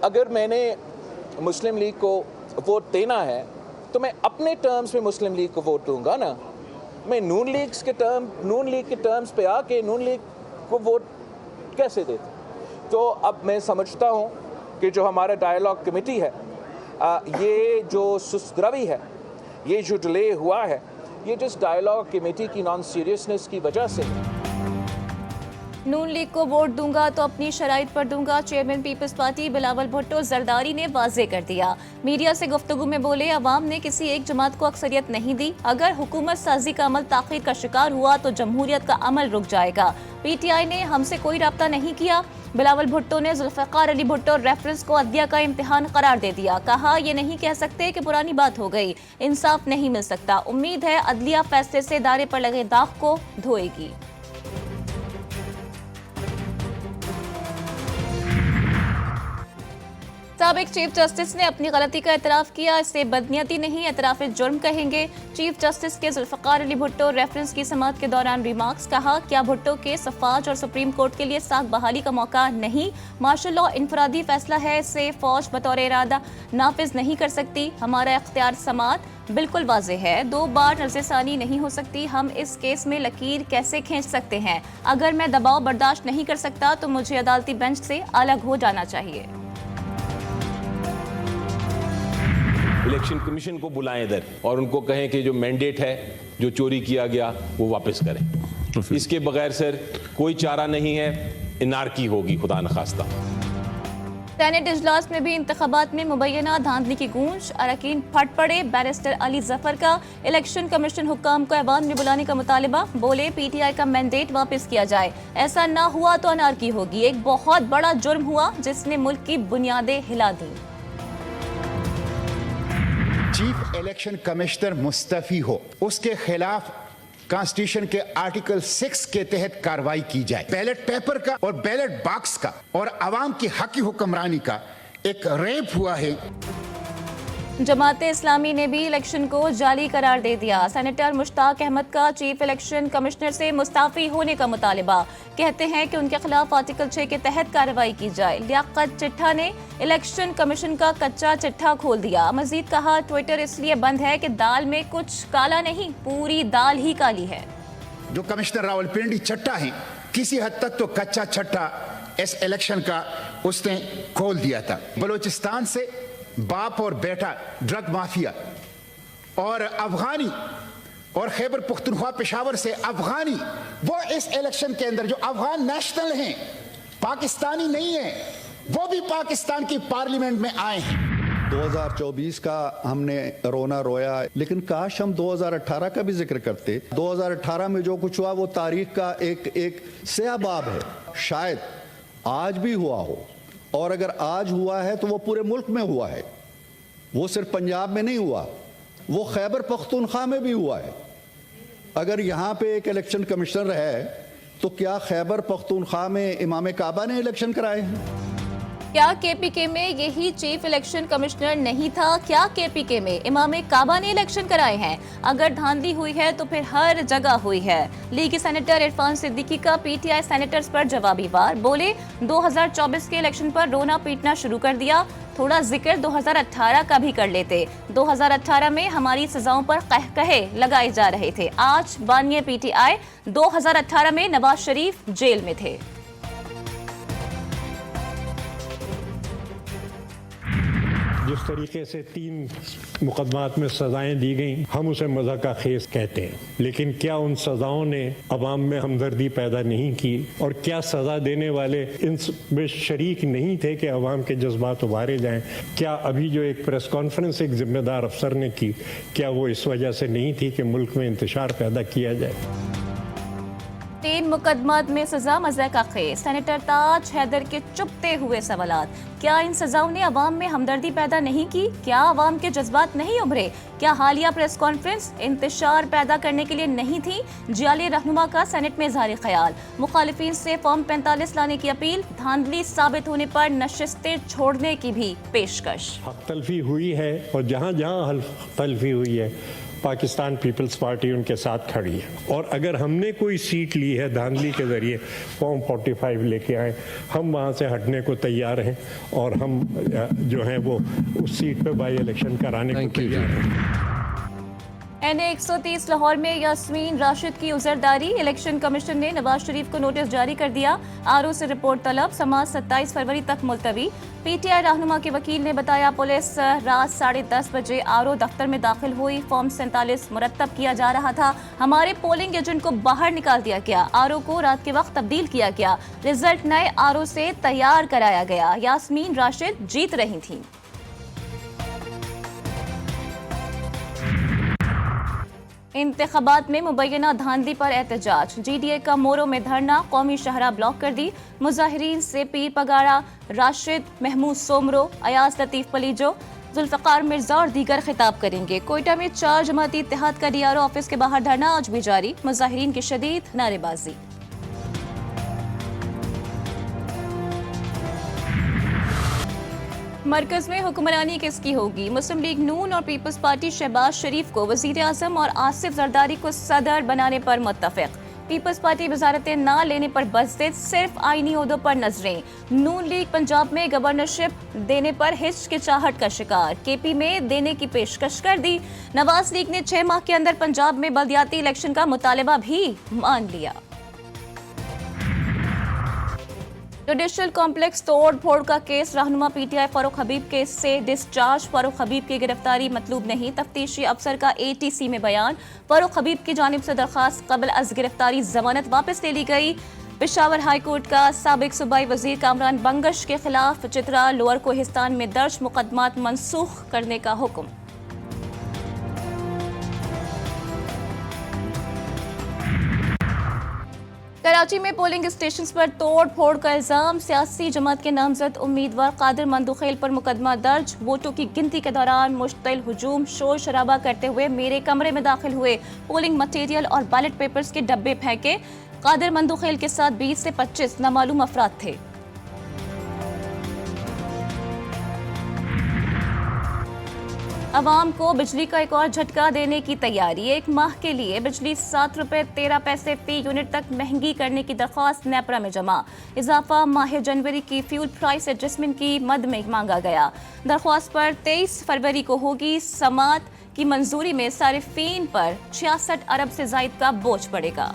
अगर मैंने मुस्लिम लीग को वोट देना है तो मैं अपने टर्म्स में मुस्लिम लीग को वोट दूंगा ना। मैं नून लीग के टर्म्स पे आके नून लीग को वोट कैसे देता? तो अब मैं समझता हूँ कि जो हमारा डायलॉग कमेटी है, ये जो सुस्तरवी है, ये जो डिले हुआ है, ये जिस डायलॉग कमेटी की नॉन सीरियसनेस की वजह से है। नून लीग को वोट दूंगा तो अपनी शराइत पर दूंगा, चेयरमैन पीपल्स पार्टी बिलावल भुट्टो जरदारी ने वाजे कर दिया। मीडिया से गुफ्तगू में बोले, अवाम ने किसी एक जमात को अक्सरियत नहीं दी। अगर हुकूमत साजी का अमल ताखीर का शिकार हुआ तो जमहूरियत का अमल रुक जाएगा। पीटीआई ने हमसे कोई रब्ता नहीं किया। बिलावल भुट्टो ने जुल्फ़िकार अली भुट्टो रेफरेंस को अदलिया का इम्तिहान करार दे दिया। कहा, ये नहीं कह सकते कि पुरानी बात हो गई, इंसाफ नहीं मिल सकता। उम्मीद है अदलिया फैसले से दायरे पर लगे दाग को धोएगी। साबिक चीफ जस्टिस ने अपनी गलती का एतराफ़ किया। इसे बदनीयती नहीं, एतराफ़ जुर्म कहेंगे। चीफ जस्टिस के जुल्फ़िकार अली भुट्टो रेफरेंस की समाअत के दौरान रिमार्क्स। कहा, क्या भुट्टो के सफाज और सुप्रीम कोर्ट के लिए साख बहाली का मौका नहीं? मार्शल लॉ इनफरादी फैसला है, इसे फौज बतौर इरादा नाफिज नहीं कर सकती। हमारा इख्तियार समाअत बिल्कुल वाज़े है, 2 बार नज़रसानी नहीं हो सकती। हम इस केस में लकीर कैसे खींच सकते हैं? अगर मैं दबाव बर्दाश्त नहीं कर सकता तो मुझे अदालती बेंच से अलग हो जाना चाहिए। इलेक्शन कमीशन को बुलाएं इधर और उनको कहें कि जो मैंडेट है, जो चोरी किया गया, वो वापस करें। इसके बगैर सर कोई चारा नहीं है, इनारकी होगी खुदा न खास्ता। सेनेट इजलास में भी इंतखाबात में मुबैना धांधली की गूंज। अरकान फट पड़े। बैरिस्टर अली जफर का इलेक्शन कमीशन हुक्काम को ऐवान में बुलाने का मुतालिबा। बोले, पीटीआई का मैंडेट वापस किया जाए, ऐसा ना हुआ तो अनारकी होगी। एक बहुत बड़ा जुर्म हुआ जिसने मुल्क की बुनियादें हिला दी। चीफ इलेक्शन कमिश्नर मुस्तफी हो, उसके खिलाफ कॉन्स्टिट्यूशन के आर्टिकल 6 के तहत कार्रवाई की जाए। बैलेट पेपर का और बैलेट बॉक्स का और अवाम की हकी हुक्मरानी का एक रेप हुआ है। जमात इस्लामी ने भी इलेक्शन को जाली करार दे दिया। सेनेटर मुश्ताक अहमद का चीफ इलेक्शन कमिश्नर से मुस्ताफी होने का मुतालिबा। कहते हैं कि उनके खिलाफ आर्टिकल 6 के तहत कार्रवाई की जाए। लियाकत चिट्ठा ने इलेक्शन कमीशन का कच्चा चिट्ठा खोल दिया। मजीद कहा, ट्विटर इसलिए बंद है कि दाल में कुछ काला नहीं, पूरी दाल ही काली है। जो कमिश्नर रावलपिंडी चट्टा है, किसी हद तक तो कच्चा छट्टा इस इलेक्शन का उसने खोल दिया था। बलूचिस्तान से बाप और बेटा ड्रग माफिया और अफगानी और खैबर पुख्तनख्वा पेशावर से अफगानी, वो इस इलेक्शन के अंदर जो अफगान नेशनल हैं, पाकिस्तानी नहीं है, वो भी पाकिस्तान की पार्लियामेंट में आए हैं। 2024 का हमने रोना रोया, लेकिन काश हम 2018 का भी जिक्र करते। 2018 में जो कुछ हुआ वो तारीख का एक स्याह बाब है। शायद आज भी हुआ हो, और अगर आज हुआ है तो वो पूरे मुल्क में हुआ है। वो सिर्फ पंजाब में नहीं हुआ, वो खैबर पख्तूनख्वा में भी हुआ है। अगर यहाँ पे एक इलेक्शन कमिश्नर है तो क्या खैबर पख्तूनख्वा में इमाम काबा ने इलेक्शन कराए हैं? क्या केपीके में यही चीफ इलेक्शन कमिश्नर नहीं था? क्या केपीके में इमाम काबा ने इलेक्शन कराए हैं? अगर धांधली हुई है तो फिर हर जगह हुई है। लीगी सेनेटर इरफान सिद्दीकी का पीटीआई सेनेटर्स पर जवाबी वार। बोले, 2024 के इलेक्शन पर रोना पीटना शुरू कर दिया। थोड़ा जिक्र 2018 का भी कर लेते। 2018 में हमारी सजाओं पर कहकहे लगाए जा रहे थे। आज बानिए पीटीआई, 2018 में नवाज शरीफ जेल में थे। जिस तरीके से 3 मुकदमात में सजाएं दी गई, हम उसे मज़ाक़ खेज़ कहते हैं, लेकिन क्या उन सजाओं ने अवाम में हमदर्दी पैदा नहीं की? और क्या सज़ा देने वाले इनमें शरीक नहीं थे कि अवाम के जज्बात उभारे जाएं? क्या अभी जो एक प्रेस कॉन्फ्रेंस एक जिम्मेदार अफसर ने की, क्या वो इस वजह से नहीं थी कि मुल्क में इंतशार पैदा किया जाए? 3 मुकदमात में सजा मज़ाक़ खेज़। सेनेटर ताज हैदर के चुपते हुए सवालात। क्या इन सजाओं ने अवाम में हमदर्दी पैदा नहीं की? क्या अवाम के जज्बात नहीं उभरे? क्या हालिया प्रेस कॉन्फ्रेंस इंतशार पैदा करने के लिए नहीं थी? जियाली रहनुमा का सेनेट में इज़हार ख्याल। मुखालिफिन से फॉर्म 45 लाने की अपील। धांधली साबित होने पर नशिस्तें छोड़ने की भी पेशकश। हक तलफी हुई है, और जहाँ जहाँ हक तलफी हुई है पाकिस्तान पीपल्स पार्टी उनके साथ खड़ी है। और अगर हमने कोई सीट ली है धांधली के जरिए, फॉर्म 45 लेके आए, हम वहाँ से हटने को तैयार हैं और हम जो हैं वो उस सीट पे बाई इलेक्शन कराने को तैयार हैं। NA 130 लाहौर में यास्मीन राशिद की उजरदारी। इलेक्शन कमीशन ने नवाज शरीफ को नोटिस जारी कर दिया। आरओ से रिपोर्ट तलब। समाअत 27 फरवरी तक मुलतवी। PTI रहनुमा के वकील ने बताया पुलिस रात 10:30 बजे आरओ दफ्तर में दाखिल हुई। फॉर्म 47 मुरतब किया जा रहा था। हमारे पोलिंग एजेंट को बाहर निकाल दिया गया। आरओ को रात के वक्त तब्दील किया गया। रिजल्ट नए आरओ से तैयार कराया गया। यास्मीन राशिद जीत रही थी। इंतखाबात में मुबैना धांधली पर एहतजाज। GDA का मोरो में धरना। कौमी शहरा ब्लॉक कर दी। मुजाहिरीन से पीर पगाड़ा, राशिद, महमूद सोमरो, अयाज लतीफ पलीजो, जुल्फकार मिर्जा और दीगर खिताब करेंगे। कोयटा में 4 जमाती इत्तेहाद का DRO ऑफिस के बाहर धरना आज भी जारी। मुजाहिरीन की शदीद नारेबाजी। मरकज में हुक्मरानी किसकी होगी? मुस्लिम लीग नून और पीपल्स पार्टी शहबाज शरीफ को वजीर आजम और आसिफ जरदारी को सदर बनाने पर मुत्तफिक। पीपल्स पार्टी वजारतें ना लेने पर बज़दिद, सिर्फ आईनी ओहदों पर नजरें। नून लीग पंजाब में गवर्नरशिप देने पर हिचकिचाहट का शिकार। KP में देने की पेशकश कर दी। नवाज लीग ने 6 माह के अंदर पंजाब में बल्दियाती इलेक्शन का मुतालबा भी मान लिया। जुडिशल कॉम्प्लेक्स तोड़ फोड़ का केस। रहनुमा PTI फारूक हबीब केस से डिस्चार्ज। फारूक हबीब की गिरफ्तारी मतलूब नहीं। तफ्तीशी अफसर का ATC में बयान। फारूक हबीब की जानिब से दरखास्त कबल अज गिरफ्तारी जमानत वापस ले ली गई। पेशावर हाई कोर्ट का साबिक सूबाई वजीर कामरान बंगश के खिलाफ चित्रा लोअर कोहिस्तान में दर्ज मुकदमात मनसूख करने का हुक्म। कराची में पोलिंग स्टेशन पर तोड़ फोड़ का इल्जाम। सियासी जमात के नामजद उम्मीदवार कादिर मंदुखेल पर मुकदमा दर्ज। वोटों की गिनती के दौरान मुश्तिल हुजूम, शोर शराबा करते हुए मेरे कमरे में दाखिल हुए। पोलिंग मटेरियल और बैलेट पेपर्स के डब्बे फेंके। कादिर मंदुखेल के साथ 20 से 25 नामालूम अफराद थे। अवाम को बिजली का एक और झटका देने की तैयारी। 1 माह के लिए बिजली 7 रुपये 13 पैसे फी यूनिट तक महंगी करने की दरख्वास्त नेपरा में जमा। इजाफा माह जनवरी की फ्यूल प्राइस एडजस्टमेंट की मद में मांगा गया। दरख्वास्त पर 23 फरवरी को होगी समाअत की मंजूरी में सारिफीन पर 66 अरब से जायद का बोझ पड़ेगा।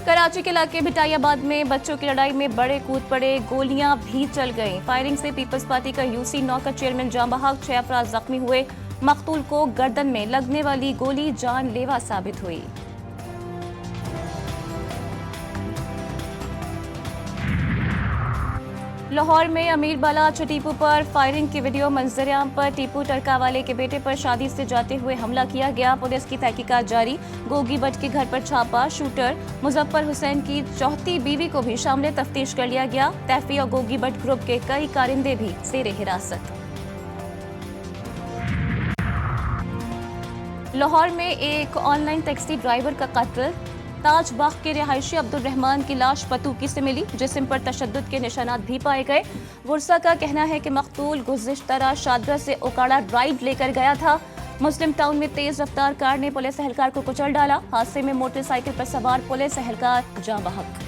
कराची के इलाके भिटाइयाबाद में बच्चों की लड़ाई में बड़े कूद पड़े। गोलियां भी चल गईं। फायरिंग से पीपल्स पार्टी का UC 9 का चेयरमैन जां बहक। 6 अफराद जख्मी हुए। मकतूल को गर्दन में लगने वाली गोली जानलेवा साबित हुई। लाहौर में अमीर बलाच टीपू पर फायरिंग की वीडियो। मंजर-ए-आम पर टीपू टरकावाले के बेटे पर शादी से जाते हुए हमला किया गया। पुलिस की तहकीकात जारी। गोगी भट्ट के घर पर छापा। शूटर मुजफ्फर हुसैन की चौथी बीवी को भी शामिल तफ्तीश कर लिया गया। तैफी और गोगी भट्ट ग्रुप के कई कारिंदे भी जेर हिरासत। लाहौर में एक ऑनलाइन टैक्सी ड्राइवर का कत्ल। ताज बाग के रिहायशी अब्दुल रहमान की लाश पतूकी से मिली। जिस्म पर तशद्दुद के निशानात भी पाए गए। गुरसा का कहना है कि मकतूल गुज़िश्ता रात शादरा से ओकाड़ा राइड लेकर गया था। मुस्लिम टाउन में तेज रफ्तार कार ने पुलिस एहलकार को कुचल डाला। हादसे में मोटरसाइकिल पर सवार पुलिस एहलकार जाँ बहक।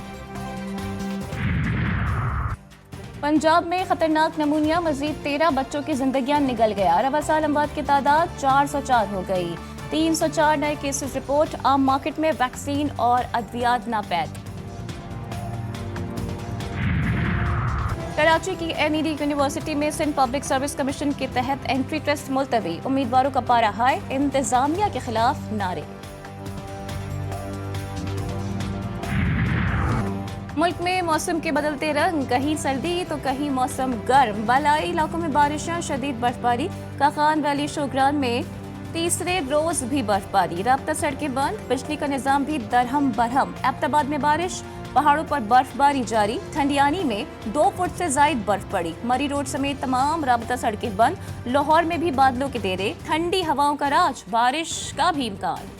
पंजाब में खतरनाक नमूनिया। मजीद 13 बच्चों की जिंदगियां निगल गया। रवा साल अमवात की तादाद 404 हो गई। 304 नए केसेस रिपोर्ट। आम मार्केट में वैक्सीन और अद्वियात नापैद। कराची की NED यूनिवर्सिटी में सिंध पब्लिक सर्विस कमीशन के तहत एंट्री टेस्ट मुलतवी। उम्मीदवारों का पारा हाई। इंतजामिया के खिलाफ नारे। मुल्क में मौसम के बदलते रंग। कहीं सर्दी तो कहीं मौसम गर्म। बालाई इलाकों में बारिशें, शदीद बर्फबारी। काकान वैली शोग्रान में तीसरे रोज भी बर्फबारी। राब्ता सड़कें बंद। बिजली का निजाम भी दरहम बरहम। एबटाबाद में बारिश। पहाड़ों पर बर्फबारी जारी। ठंडियानी में 2 फुट से जायद बर्फ पड़ी। मरी रोड समेत तमाम राब्ता सड़कें बंद। लाहौर में भी बादलों के डेरे। ठंडी हवाओं का राज। बारिश का भी इम्कान।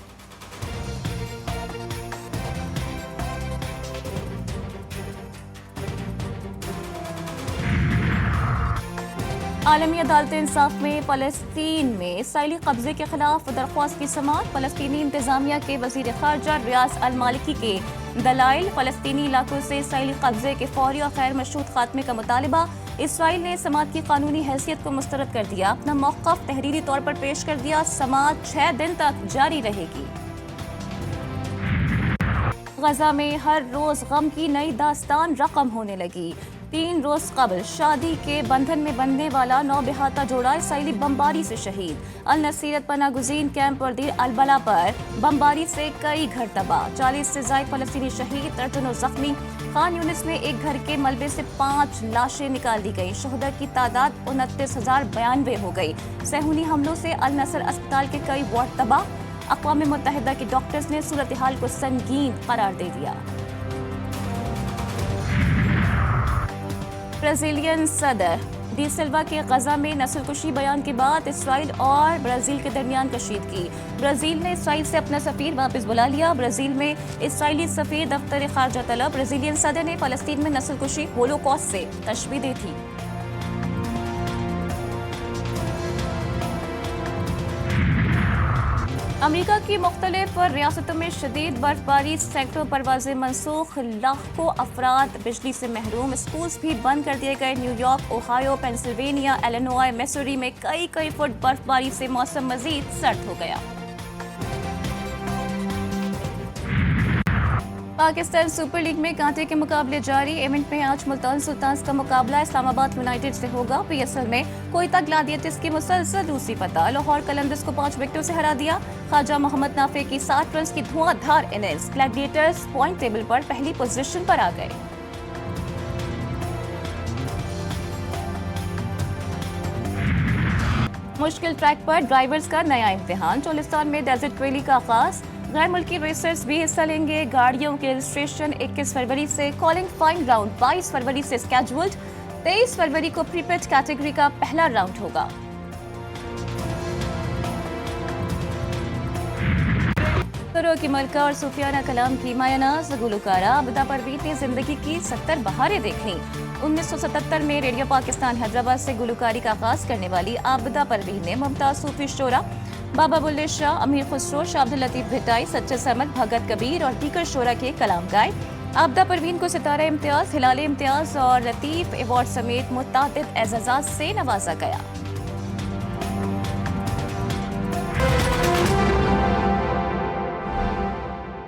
आलमी अदालत इंसाफ में फ़लस्तीन में इसराइली कब्जे के खिलाफ दरख्वास्त की समाअत। फ़लस्तीनी इंतजामिया के वज़ीर ख़ारजा रियाज अल मालिकी के दलाइल। फ़लस्तीनी इलाकों से इसराइली कब्जे के फौरी और खैर मशरूत खात्मे का मुतालिबा। इसराइल ने समाअत की कानूनी हैसियत को मुस्तरद कर दिया। अपना मौक़िफ़ तहरीरी तौर पर पेश कर दिया। समाअत 6 दिन तक जारी रहेगी। गजा में हर रोज गम की नई दास्तान रकम होने लगी। 3 रोज कबल शादी के बंधन में बंधने वाला 9 बेहाता जोड़ा इसराइली बमबारी से शहीद। अल नसीरत पना गुज़ीन कैंप और दीर अल बला पर बमबारी से कई घर तबाह। 40 से ज़ायद फ़लस्तीनी शहीद, दर्जनों जख्मी। खान यूनिस में एक घर के मलबे से 5 लाशें निकाल दी गई। शहदा की तादाद 29,092 हो गई। सहूनी हमलों से अल नसर अस्पताल के कई वार्ड तबाह। अक़वाम मुत्तहिदा के डॉक्टर्स ने सूरत हाल को संगीन करार दे दिया। ब्राज़ीलियन सदर डी सिल्वा के गजा में नस्लकुशी बयान के बाद इसराइल और ब्राज़ील के दरमियान कशीदगी। ब्राज़ील ने इसराइल से अपना सफ़ीर वापस बुला लिया। ब्राज़ील में इसराइली सफ़ीर दफ्तर ख़ारजा तलब। ब्राज़ीलियन सदर ने फ़लस्तीन में नस्लकुशी होलोकॉस्ट से तशबीह दी थी। अमेरिका की मुख्तलिफ रियासतों में शदीद बर्फबारी, सैकड़ों परवाजें मनसूख, लाखों अफराद बिजली से महरूम। स्कूल्स भी बंद कर दिए गए। New York, Ohio, Pennsylvania, Illinois, Missouri में कई फुट बर्फबारी से मौसम मजीद सर्द हो गया। पाकिस्तान सुपर लीग में कांटे के मुकाबले जारी। इवेंट में आज मुल्तान सुल्तान्स का मुकाबला इस्लामाबाद यूनाइटेड से होगा। PSL में कोयटा ग्लैडिएटर्स की मुसलसल दूसरी फतह। लाहौर कलंदर्स को 5 विकेटों से हरा दिया। ख्वाजा मोहम्मद नाफे की 60 रन की धुआंधार इनिंग्स। ग्लैडिएटर्स पॉइंट टेबल पर पहली पोजीशन पर आ गए। मुश्किल ट्रैक पर ड्राइवर्स का नया इम्तिहान। चोलिस्तान में डेजर्ट रैली का आगाज। गैर मुल्की रेसर्स भी हिस्सा लेंगे। गाड़ियों के रजिस्ट्रेशन 21 फरवरी से। क्वालिफाइंग राउंड 22 फरवरी से स्केड्यूल्ड। 23 फरवरी को प्रीपेड कैटेगरी का पहला राउंड होगा। सरों की मलका और सूफियाना कलाम की मायानाज़ गुलकारा आबिदा परवीन ने जिंदगी की 70 बहारें देखी। 1977 में रेडियो पाकिस्तान हैदराबाद से गुलकारी का आगाज करने वाली आबिदा परवीन ने मुमताज सूफी शोरा, बाबा बुल्ले शाह, अमीर खुसरो, शाह अब्दुल लतीफ भिटाई, सच्चे समद, भगत कबीर और दीगर शोरा के कलाम गाए। आबिदा परवीन को सितारा इम्तियाज, हिलाल इम्तियाज और लतीफ अवार्ड समेत मुतअद्दिद एजाज़ात से नवाजा गया।